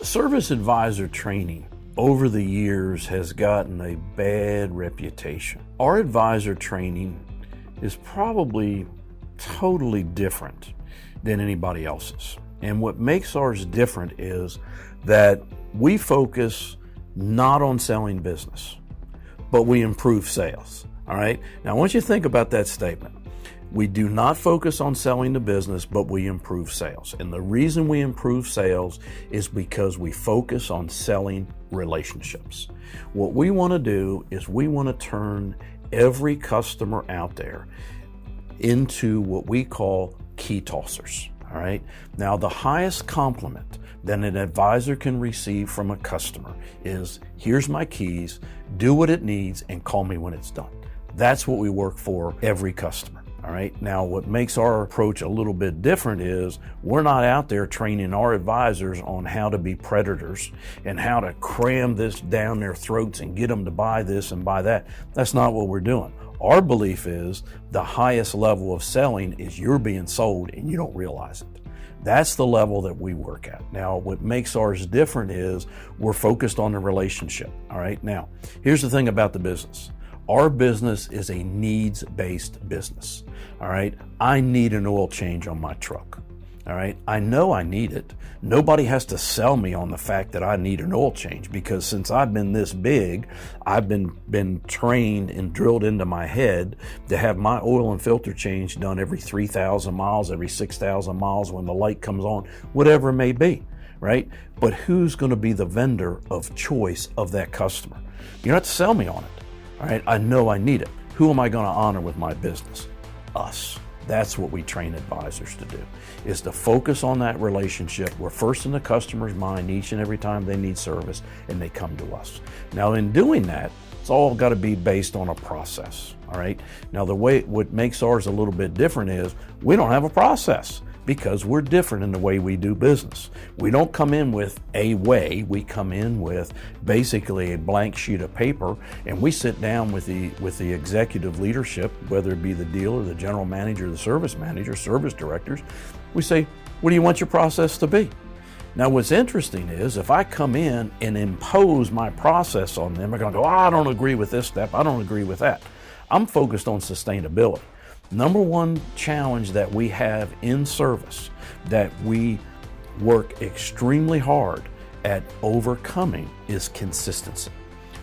Service advisor training over the years has gotten a bad reputation. Our advisor training is probably totally different than anybody else's. And what makes ours different is that we focus not on selling business, but we improve sales. All right. Now, I want you to think about that statement. We do not focus on selling the business, but we improve sales. And the reason we improve sales is because we focus on selling relationships. What we want to do is we want to turn every customer out there into what we call key tossers. All right. Now, the highest compliment that an advisor can receive from a customer is, here's my keys, do what it needs, and call me when it's done. That's what we work for every customer. All right. Now, what makes our approach a little bit different is we're not out there training our advisors on how to be predators and how to cram this down their throats and get them to buy this and buy that. That's not what we're doing. Our belief is the highest level of selling is you're being sold and you don't realize it. That's the level that we work at. Now, what makes ours different is we're focused on the relationship. All right. Now, here's the thing about the business. Our business is a needs-based business. All right. I need an oil change on my truck. All right. I know I need it. Nobody has to sell me on the fact that I need an oil change, because since I've been this big, I've been trained and drilled into my head to have my oil and filter change done every 3,000 miles, every 6,000 miles when the light comes on, whatever it may be. Right. But who's going to be the vendor of choice of that customer? You don't have to sell me on it. All right, I know I need it. Who am I going to honor with my business? Us. That's what we train advisors to do, is to focus on that relationship. We're first in the customer's mind each and every time they need service, and they come to us. Now, in doing that, it's all got to be based on a process. All right. Now, what makes ours a little bit different is we don't have a process, because we're different in the way we do business. We don't come in with a way, we come in with basically a blank sheet of paper, and we sit down with the executive leadership, whether it be the dealer, the general manager, the service manager, service directors. We say, what do you want your process to be? Now, what's interesting is if I come in and impose my process on them, they're going to go, I don't agree with this step, I don't agree with that. I'm focused on sustainability. Number one challenge that we have in service that we work extremely hard at overcoming is consistency.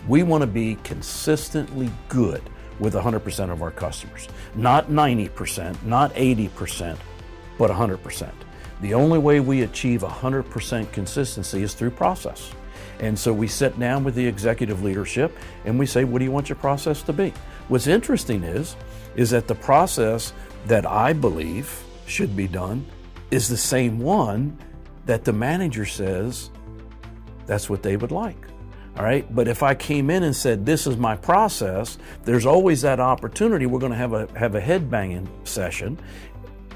We want to be consistently good with 100% of our customers. Not 90%, not 80%, but 100%. The only way we achieve 100% consistency is through process. And so we sit down with the executive leadership and we say, what do you want your process to be? What's interesting is that the process that I believe should be done is the same one that the manager says that's what they would like. All right. But if I came in and said, this is my process, there's always that opportunity. We're going to have a head banging session.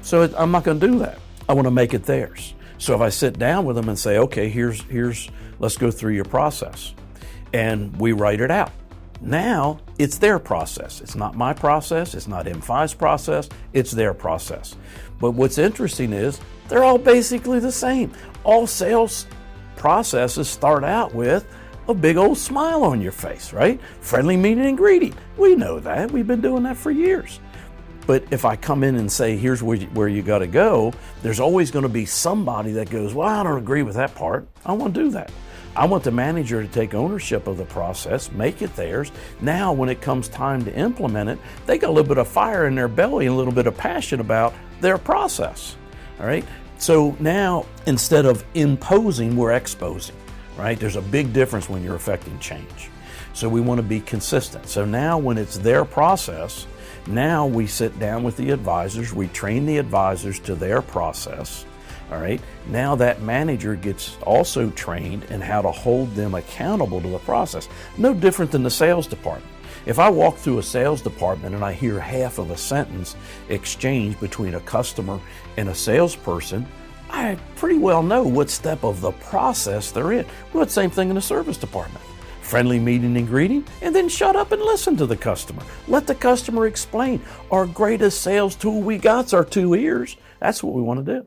So I'm not going to do that. I want to make it theirs. So if I sit down with them and say, okay, here's let's go through your process, and we write it out. Now it's their process. It's not my process. It's not M5's process. It's their process. But what's interesting is they're all basically the same. All sales processes start out with a big old smile on your face, right? Friendly meeting and greeting. We know that. We've been doing that for years. But if I come in and say, here's where you got to go, there's always going to be somebody that goes, well, I don't agree with that part. I want to do that. I want the manager to take ownership of the process, make it theirs. Now, when it comes time to implement it, they got a little bit of fire in their belly and a little bit of passion about their process. All right. So now, instead of imposing, we're exposing. Right. There's a big difference when you're affecting change. So we want to be consistent. So now, when it's their process, now we sit down with the advisors, we train the advisors to their process. All right. Now that manager gets also trained in how to hold them accountable to the process. No different than the sales department. If I walk through a sales department and I hear half of a sentence exchange between a customer and a salesperson, I pretty well know what step of the process they're in. Well, it's the same thing in the service department. Friendly meeting and greeting, and then shut up and listen to the customer. Let the customer explain. Our greatest sales tool we got's our 2 ears. That's what we want to do.